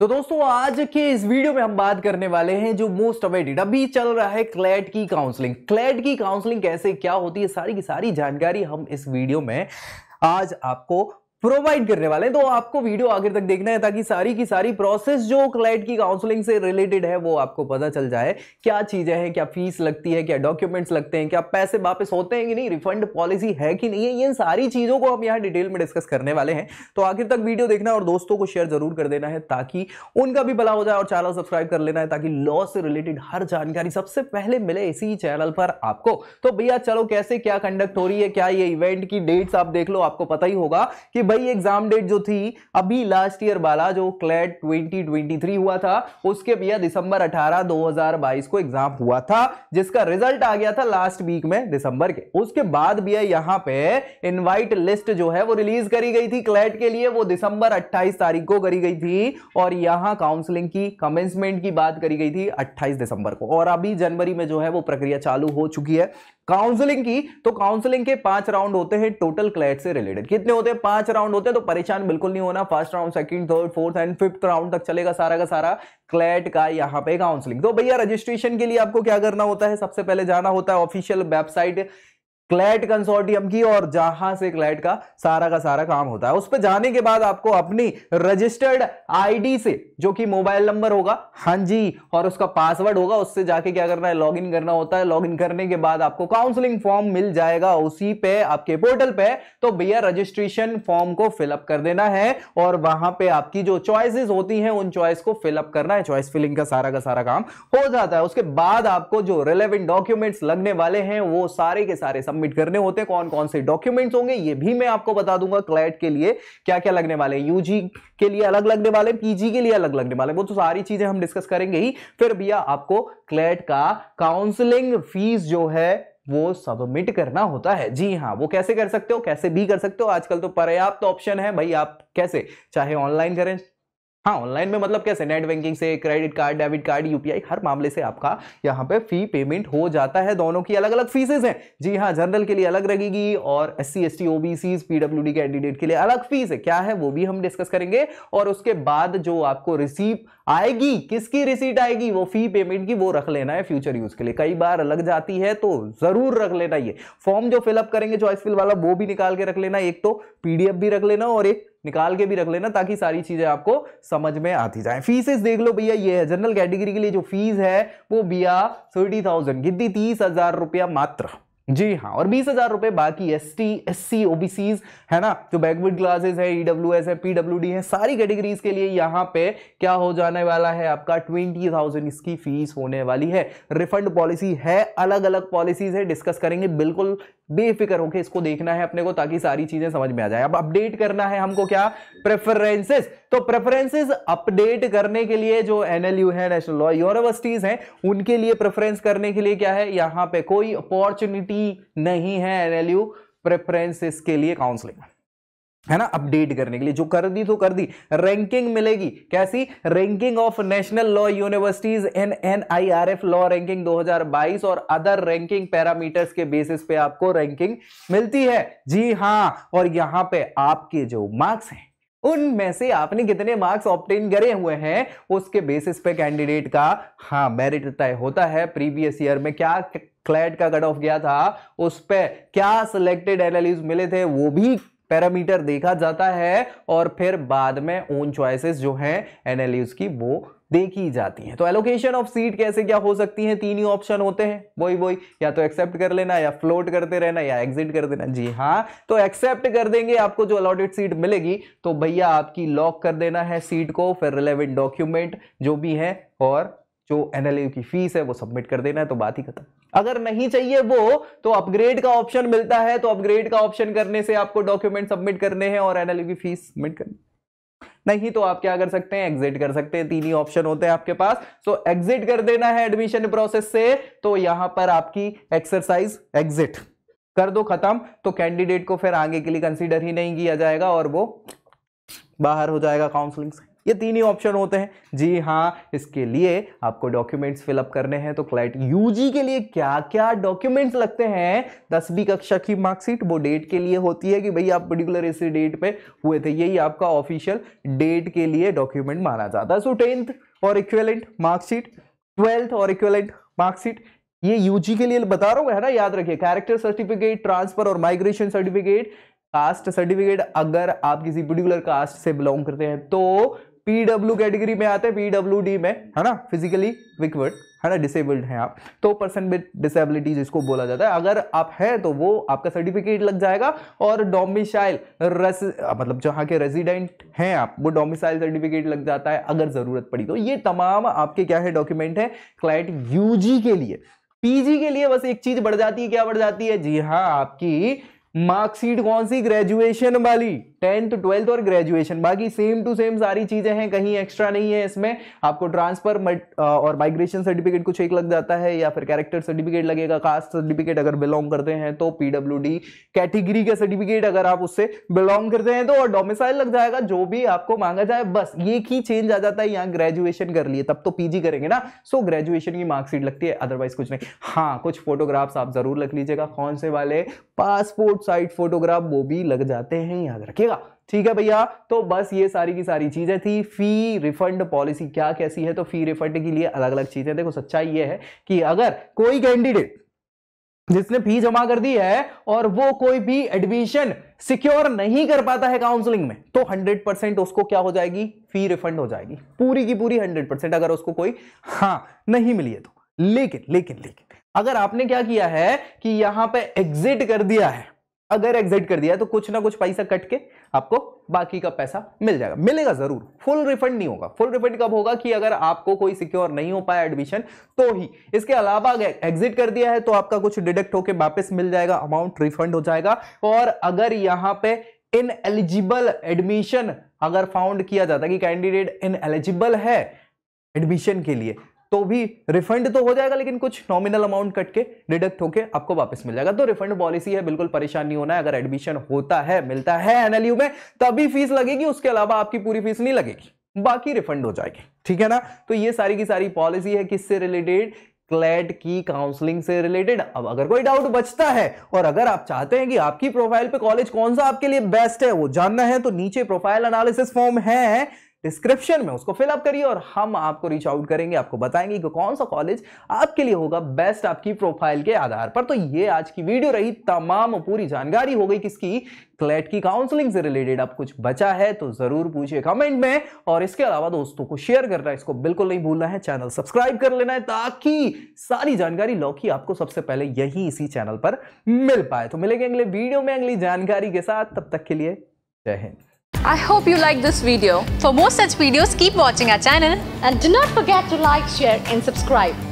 तो दोस्तों आज के इस वीडियो में हम बात करने वाले हैं जो मोस्ट अवेटेड अभी चल रहा है क्लैट की काउंसलिंग। क्लैट की काउंसलिंग कैसे क्या होती है सारी की सारी जानकारी हम इस वीडियो में आज आपको प्रोवाइड करने वाले हैं। तो आपको वीडियो आगे तक देखना है ताकि सारी की सारी प्रोसेस जो क्लैट की काउंसलिंग से रिलेटेड है वो आपको पता चल जाए। क्या चीजें हैं, क्या फीस लगती है, क्या डॉक्यूमेंट्स लगते हैं, क्या पैसे वापस होते हैं कि नहीं, रिफंड पॉलिसी है कि नहीं है, ये सारी चीजों को हम यहाँ डिटेल में डिस्कस करने वाले हैं। तो आखिर तक वीडियो देखना और दोस्तों को शेयर जरूर कर देना है ताकि उनका भी भला हो जाए, और चैनल सब्सक्राइब कर लेना है ताकि लॉ से रिलेटेड हर जानकारी सबसे पहले मिले इसी चैनल पर आपको। तो भैया चलो कैसे क्या कंडक्ट हो रही है, क्या ये इवेंट की डेट्स आप देख लो, आपको पता ही होगा कि भाई एग्जाम डेट जो थी अभी लास्ट ईयर वाला जो क्लैट 2023 हुआ था उसके भैया दिसंबर 18 2022 को एग्जाम हुआ था, जिसका रिजल्ट आ गया था लास्ट वीक में दिसंबर के। उसके बाद भैया यहां पे इनवाइट लिस्ट जो है वो रिलीज करी गई थी क्लैट के लिए, वो दिसंबर 28 तारीख को करी गई थी, और यहां काउंसलिंग की कमेंसमेंट की बात करी गई थी 28 दिसंबर को, और अभी जनवरी में जो है वो प्रक्रिया चालू हो चुकी है काउंसलिंग की। तो काउंसलिंग के 5 राउंड होते हैं टोटल क्लैट से रिलेटेड। कितने होते हैं? 5 राउंड होते हैं। तो परेशान बिल्कुल नहीं होना, first round, second, third, fourth and fifth round तक चलेगा सारा का सारा क्लैट का यहां पे काउंसलिंग। तो भैया रजिस्ट्रेशन के लिए आपको क्या करना होता है? सबसे पहले जाना होता है ऑफिशियल वेबसाइट क्लैट कंसोर्टियम की, और जहां से क्लैट का सारा काम होता है। उस पर जाने के बाद आपको अपनी रजिस्टर्ड आईडी से, जो कि मोबाइल नंबर होगा, हाँ जी, और उसका पासवर्ड होगा, उससे जाके क्या करना है? लॉगिन करना होता है। लॉगिन करने के बाद आपको काउंसलिंग फॉर्म मिल जाएगा उसी पे आपके पोर्टल पे। तो भैया रजिस्ट्रेशन फॉर्म को फिलअप कर देना है, और वहां पे आपकी जो चॉइसेस होती हैं उन चॉइस को फिलअप करना है। चॉइस फिलिंग का सारा काम हो जाता है। उसके बाद आपको जो रिलेवेंट डॉक्यूमेंट्स लगने वाले हैं वो सारे के सारे सबमिट करने होते हैं। कौन कौन से डॉक्यूमेंट्स होंगे ये भी मैं आपको बता दूंगा। क्लैट के लिए क्या क्या लगने वाले हैं, यूजी के लिए अलग लगने वाले, पीजी के लिए अलग लगने वाले, वो तो सारी चीजें हम डिस्कस करेंगे ही। फिर भैया आपको क्लैट का काउंसलिंग फीस जो है वो सबमिट करना होता है। जी हाँ, वो कैसे कर सकते हो? कैसे भी कर सकते हो, आजकल तो पर्याप्त ऑप्शन है भाई। आप कैसे चाहे ऑनलाइन करें, हाँ ऑनलाइन में मतलब कैसे, नेट बैंकिंग से, credit card, debit card, UPI, हर मामले से आपका यहाँ पे फी पेमेंट हो जाता है। दोनों की अलग अलग फीसेस हैं। जी हाँ, जनरल के लिए अलग लगेगी और SC ST OBC PWD candidate के लिए अलग फीस है। क्या है वो भी हम डिस्कस करेंगे। और उसके बाद जो आपको रिसीप्ट आएगी, किसकी रिसीट आएगी, वो फी पेमेंट की, वो रख लेना है फ्यूचर यूज के लिए। कई बार लग जाती है तो जरूर रख लेना। ये फॉर्म जो फिलअप करेंगे चॉइस फिल वाला, वो भी निकाल के रख लेना। एक तो पीडीएफ भी रख लेना और एक निकाल के भी रख लेना, ताकि सारी चीजें आपको समझ में आती जाए। फीसेस देख लो भैया, ये है जनरल कैटेगरी के लिए जो फीस है वो भैया 30,000 कितनी, 30,000 रुपया मात्र। जी हाँ, और 20,000 रुपए बाकी एसटी एससी ओबीसी है ना, जो बैकवर्ड क्लासेस है, ईडब्ल्यूएस है, पीडब्ल्यूडी है, सारी कैटेगरीज के लिए यहाँ पे क्या हो जाने वाला है आपका 20,000 इसकी फीस होने वाली है। रिफंड पॉलिसी है, अलग अलग पॉलिसीज है, डिस्कस करेंगे। बिल्कुल बेफिक्र होकर इसको देखना है अपने को, ताकि सारी चीजें समझ में आ जाए। अब अपडेट करना है हमको क्या, प्रेफरेंसेस। तो प्रेफरेंसेस अपडेट करने के लिए जो एनएलयू है, नेशनल लॉ यूनिवर्सिटीज हैं, उनके लिए प्रेफरेंस करने के लिए क्या है, यहां पे कोई अपॉर्चुनिटी नहीं है एनएलयू प्रेफरेंसेस के लिए काउंसलिंग, है ना, अपडेट करने के लिए। जो कर दी तो कर दी, रैंकिंग मिलेगी। कैसी ranking of national law universities in NIRF law ranking 2022 और अदर रैंकिंग पैरामीटर्स के बेसिस पे आपको रैंकिंग मिलती है। जी हां, और यहां पे आपके जो मार्क्स हैं उनमें से आपने कितने मार्क्स ऑब्टेन करे हुए हैं उसके बेसिस पे कैंडिडेट का हाँ मेरिट तय होता है। प्रीवियस ईयर में क्या क्लैट का कट ऑफ गया था, उस पे क्या सिलेक्टेड एनालिसिस मिले थे, वो भी पैरामीटर देखा जाता है, और फिर बाद में ओन चॉइसेस जो हैं एनालिसिस की वो देखी जाती हैं। तो एलोकेशन ऑफ सीट कैसे क्या हो सकती है, 3 ही ऑप्शन होते हैं, वही या तो एक्सेप्ट कर लेना, या फ्लोट करते रहना, या एग्जिट कर देना। जी हाँ, तो एक्सेप्ट कर देंगे, आपको जो अलॉटेड सीट मिलेगी तो भैया आपकी लॉक कर देना है सीट को, फिर रिलेवेंट डॉक्यूमेंट जो भी है और जो एनएलयू की फीस है वो सबमिट कर देना है, तो बात ही खत्म। अगर नहीं चाहिए वो तो अपग्रेड का ऑप्शन मिलता है, तो अपग्रेड का ऑप्शन करने से आपको डॉक्यूमेंट सबमिट करने हैं और एनएलयू की फीस सबमिट करनी। नहीं तो आप क्या कर सकते हैं, एग्जिट कर सकते हैं। 3 ही ऑप्शन होते हैं आपके पास। सो एग्जिट कर देना है एडमिशन प्रोसेस से, तो यहां पर आपकी एक्सरसाइज एग्जिट कर दो, खत्म। तो कैंडिडेट को फिर आगे के लिए कंसीडर ही नहीं किया जाएगा और वो बाहर हो जाएगा काउंसलिंग से। ये 3 ही ऑप्शन होते हैं। जी हाँ, इसके लिए आपको डॉक्यूमेंट्स फिलअप करने हैं। तो क्लैट यूजी के लिए क्या क्या डॉक्यूमेंट्स लगते हैं? 10वीं कक्षा की मार्कशीट, वो डेट के लिए होती है कि भाई आप पर्टिकुलर इसी डेट पे हुए थे, यही आपका ऑफिशियल डेट के लिए डॉक्यूमेंट माना जाता है। सो 10th और इक्विवेलेंट मार्कशीट, 12th और इक्विवेलेंट मार्कशीट, ये यूजी के लिए बता रहा हूं, है ना, याद रखिए। कैरेक्टर सर्टिफिकेट, ट्रांसफर और माइग्रेशन सर्टिफिकेट, कास्ट सर्टिफिकेट, अगर आप किसी पर्टिकुलर कास्ट से बिलोंग करते हैं तो पीडब्ल्यू कैटेगरी में आते हैं, पीडब्ल्यूडी में, है ना, फिजिकली विकवर्ड, है ना, डिसेबल्ड हैं आप, तो पर्सन विद डिसेबिलिटी जिसको बोला जाता है, अगर आप हैं तो वो आपका सर्टिफिकेट लग जाएगा। और डोमिसाइल मतलब जहां के रेजिडेंट हैं आप, वो डोमिसाइल सर्टिफिकेट लग जाता है अगर जरूरत पड़ी तो। ये तमाम आपके क्या है, डॉक्यूमेंट है क्लैट यूजी के लिए। पीजी के लिए बस एक चीज बढ़ जाती है, क्या बढ़ जाती है? जी हाँ, आपकी मार्कशीट कौन सी? ग्रेजुएशन वाली, 10th 12th और ग्रेजुएशन। बाकी सेम टू सेम सारी चीजें हैं, कहीं एक्स्ट्रा नहीं है इसमें। आपको ट्रांसफर और माइग्रेशन सर्टिफिकेट कुछ एक लग जाता है, या फिर कैरेक्टर सर्टिफिकेट लगेगा, कास्ट सर्टिफिकेट अगर बिलोंग करते हैं तो, पीडब्ल्यूडी कैटेगरी का सर्टिफिकेट अगर आप उससे बिलोंग करते हैं तो, और डोमिसाइल लग जाएगा, जो भी आपको मांगा जाए। बस एक ही चेंज आ जाता है, यहाँ ग्रेजुएशन कर लिए, तब तो पीजी करेंगे ना, सो ग्रेजुएशन की मार्कशीट लगती है, अदरवाइज कुछ नहीं। हाँ, कुछ फोटोग्राफ्स आप जरूर रख लीजिएगा। कौन से वाले? पासपोर्ट साइज फोटोग्राफ, वो भी लग जाते हैं, याद रखिएगा। ठीक है भैया, तो बस ये सारी की सारी चीजें थी। फी रिफंड पॉलिसी क्या कैसी है? तो फी रिफंड के लिए अलग अलग चीजें। देखो, सच्चाई ये है कि अगर कोई कैंडिडेट जिसने फी जमा कर दी है और वो कोई भी एडमिशन सिक्योर नहीं कर पाता है काउंसलिंग में, तो 100% उसको क्या हो जाएगी? फी रिफंड हो जाएगी, पूरी की पूरी 100%, अगर उसको कोई नहीं मिली है तो। लेकिन अगर आपने क्या किया है कि यहां पे एग्जिट कर दिया है, अगर एग्जिट कर दिया है तो कुछ ना कुछ पैसा कट के आपको बाकी का पैसा मिल जाएगा, मिलेगा जरूर। फुल रिफंड नहीं होगा। फुल रिफंड कब होगा? कि अगर आपको कोई सिक्योर नहीं हो पाया एडमिशन तो ही। इसके अलावा अगर एग्जिट कर दिया है तो आपका कुछ डिडक्ट होके वापस मिल जाएगा, अमाउंट रिफंड हो जाएगा। और अगर यहां पे इनएलिजिबल एडमिशन अगर फाउंड किया जाता है कि कैंडिडेट इनएलिजिबल है एडमिशन के लिए, तो भी रिफंड तो हो जाएगा, लेकिन कुछ नॉमिनल अमाउंट कट के डिडक्ट होके आपको वापस मिल जाएगा। तो रिफंड पॉलिसी है, बिल्कुल परेशान नहीं होना है। अगर एडमिशन होता है, मिलता है एनएलयू में, तभी फीस लगेगी, उसके अलावा आपकी पूरी फीस नहीं लगेगी, बाकी रिफंड हो जाएगी। ठीक है ना? तो ये सारी की सारी पॉलिसी है किससे रिलेटेड? क्लैट की काउंसलिंग से रिलेटेड। अब अगर कोई डाउट बचता है और अगर आप चाहते हैं कि आपकी प्रोफाइल पे कॉलेज कौन सा आपके लिए बेस्ट है वो जानना है, तो नीचे प्रोफाइल एनालिसिस फॉर्म है डिस्क्रिप्शन में, उसको फिलअप करिए और हम आपको रीच आउट करेंगे, आपको बताएंगे कि कौन सा कॉलेज आपके लिए होगा बेस्ट आपकी प्रोफाइल के आधार पर। तो ये आज की वीडियो रही, तमाम पूरी जानकारी हो गई किसकी? क्लैट की काउंसलिंग से रिलेटेड। अब कुछ बचा है तो जरूर पूछिए कमेंट में, और इसके अलावा दोस्तों को शेयर करना है, इसको बिल्कुल नहीं भूलना है। चैनल सब्सक्राइब कर लेना है ताकि सारी जानकारी लौकी आपको सबसे पहले यही इसी चैनल पर मिल पाए। तो मिलेंगे अगले वीडियो में अगली जानकारी के साथ, तब तक के लिए जय Hind. I hope you like this video. For more such videos, keep watching our channel and do not forget to like, share and subscribe.